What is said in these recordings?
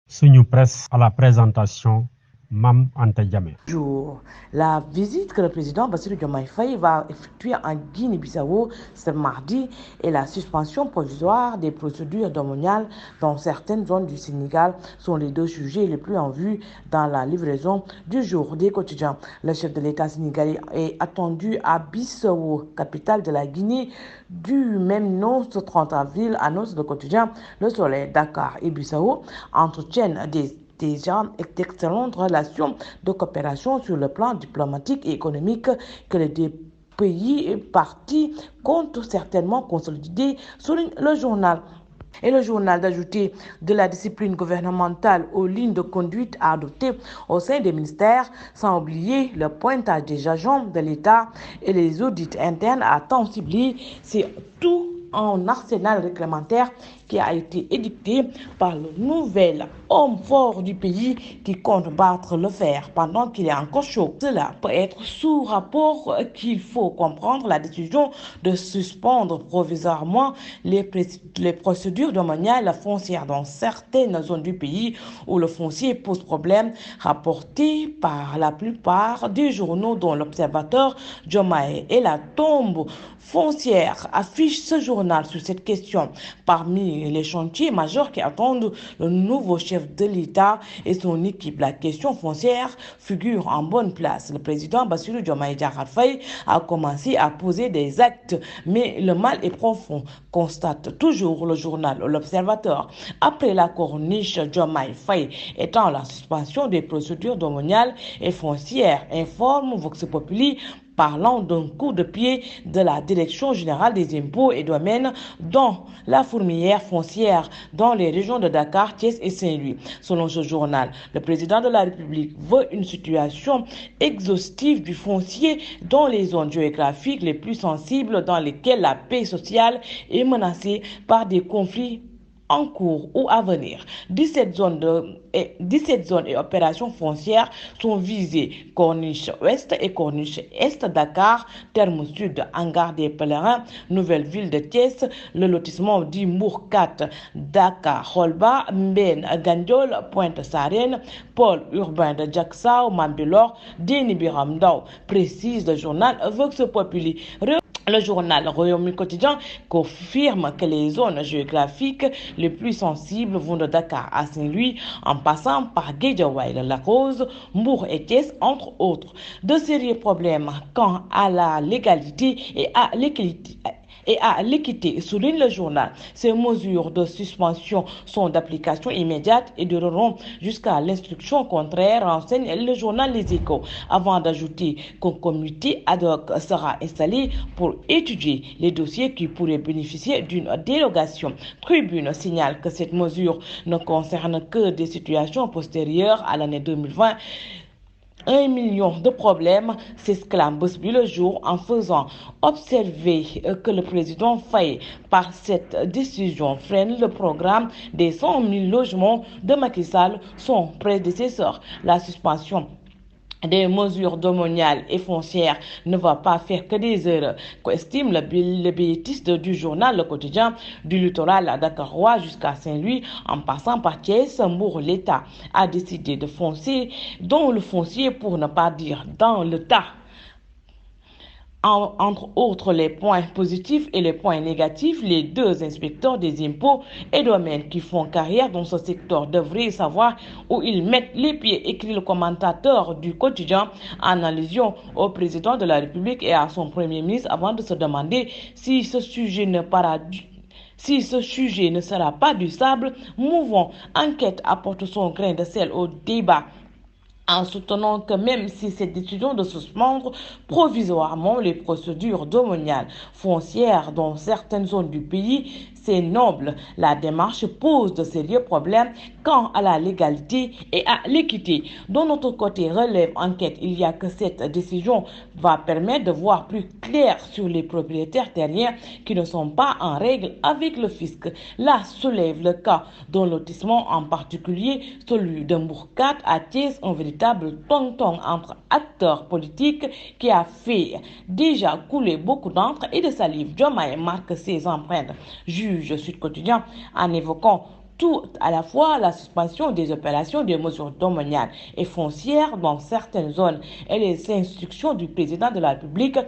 Suñu presse à la présentation Mam Anta Diamé. Bonjour. La visite que le président Bassirou Diomaye Faye va effectuer en Guinée-Bissau ce mardi et la suspension provisoire des procédures domaniales dans certaines zones du Sénégal sont les deux sujets les plus en vue dans la livraison du jour des quotidiens. Le chef de l'État sénégalais est attendu à Bissau, capitale de la Guinée, du même nom ce 30 avril, annonce le quotidien Le Soleil. Dakar et Bissau entretiennent déjà d'excellentes relations de coopération sur le plan diplomatique et économique que les deux pays partis comptent certainement consolider, souligne le journal. Et le journal d'ajouter de la discipline gouvernementale aux lignes de conduite à adopter au sein des ministères, sans oublier le pointage des agents de l'État et les audits internes à temps ciblés. C'est tout un arsenal réglementaire qui a été édicté par le nouvel homme fort du pays qui compte battre le fer pendant qu'il est encore chaud. Cela peut être sous rapport qu'il faut comprendre la décision de suspendre provisoirement les procédures domaniales foncières dans certaines zones du pays où le foncier pose problème, rapporté par la plupart des journaux dont l'Observateur, Diomaye et la tombe foncière affiche ce journal sur cette question. Parmi les chantiers majeurs qui attendent le nouveau chef de l'État et son équipe, la question foncière figure en bonne place. Le président Bassirou Diomaye Diakhar Faye a commencé à poser des actes, mais le mal est profond, constate toujours le journal L'Observateur. Après la corniche, Diomaye Faye étend la suspension des procédures domaniales et foncières, informe Vox Populi, parlant d'un coup de pied de la Direction générale des impôts et domaines dans la fourmilière foncière dans les régions de Dakar, Thiès et Saint-Louis. Selon ce journal, le président de la République veut une situation exhaustive du foncier dans les zones géographiques les plus sensibles dans lesquelles la paix sociale est menacée par des conflits en cours ou à venir. 17 zones et opérations foncières sont visées. Corniche Ouest et Corniche Est, Dakar, Terme Sud, Hangar des Pèlerins, Nouvelle Ville de Thiès, le lotissement dit Mourkat, Dakar, Holba, Mben, Gandiol, Pointe Sarène, pôle urbain de Diacksao, Mambilor, Déni Biram Ndao, précise le journal Vox Populi. Le journal Royaume Quotidien confirme que les zones géographiques les plus sensibles vont de Dakar à Saint-Louis en passant par Guédiawaye, La Rose, Mbour et Thiès, entre autres. De sérieux problèmes quant à la légalité et à l'équité, souligne le journal. Ces mesures de suspension sont d'application immédiate et dureront jusqu'à l'instruction contraire, renseigne le journal Les Échos, avant d'ajouter qu'un comité ad hoc sera installé pour étudier les dossiers qui pourraient bénéficier d'une dérogation. Tribune signale que cette mesure ne concerne que des situations postérieures à l'année 2020. 1 million de problèmes, s'exclame Busby le jour en faisant observer que le président Faye, par cette décision, freine le programme des 100 000 logements de Macky Sall, son prédécesseur. La suspension des mesures domaniales et foncières ne va pas faire que des erreurs, qu'estime le bêtiste du journal Le Quotidien du littoral à Dakarois jusqu'à Saint-Louis, en passant par Thiès, Mbour. L'État a décidé de foncer dans le foncier, pour ne pas dire dans le tas. Entre autres les points positifs et les points négatifs, les deux inspecteurs des impôts et domaines qui font carrière dans ce secteur devraient savoir où ils mettent les pieds, écrit le commentateur du quotidien en allusion au président de la République et à son premier ministre, avant de se demander si ce sujet ne sera pas du sable mouvant. Enquête apporte son grain de sel au débat, en soutenant que même si cette décision de suspendre provisoirement les procédures domaniales foncières dans certaines zones du pays, c'est noble, la démarche pose de sérieux problèmes quant à la légalité et à l'équité. De notre côté, relève enquête, il y a que cette décision va permettre de voir plus clair sur les propriétaires terriens qui ne sont pas en règle avec le fisc. Là soulève le cas d'un lotissement, en particulier celui de Mourkat à Thiès, un véritable tong-tong entre acteurs politiques qui a fait déjà couler beaucoup d'encre et de salive. Diomaye marque ses empreintes, juge Sud Quotidien, en évoquant tout à la fois la suspension des opérations des mesures domaniales et foncières dans certaines zones et les instructions du président de la République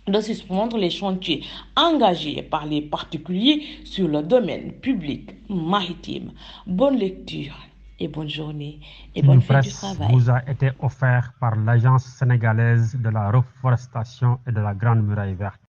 de suspendre les chantiers engagés par les particuliers sur le domaine public maritime. Bonne lecture et bonne journée et bonne fête du Presse travail. vous a été offert par l'Agence sénégalaise de la reforestation et de la Grande Muraille Verte.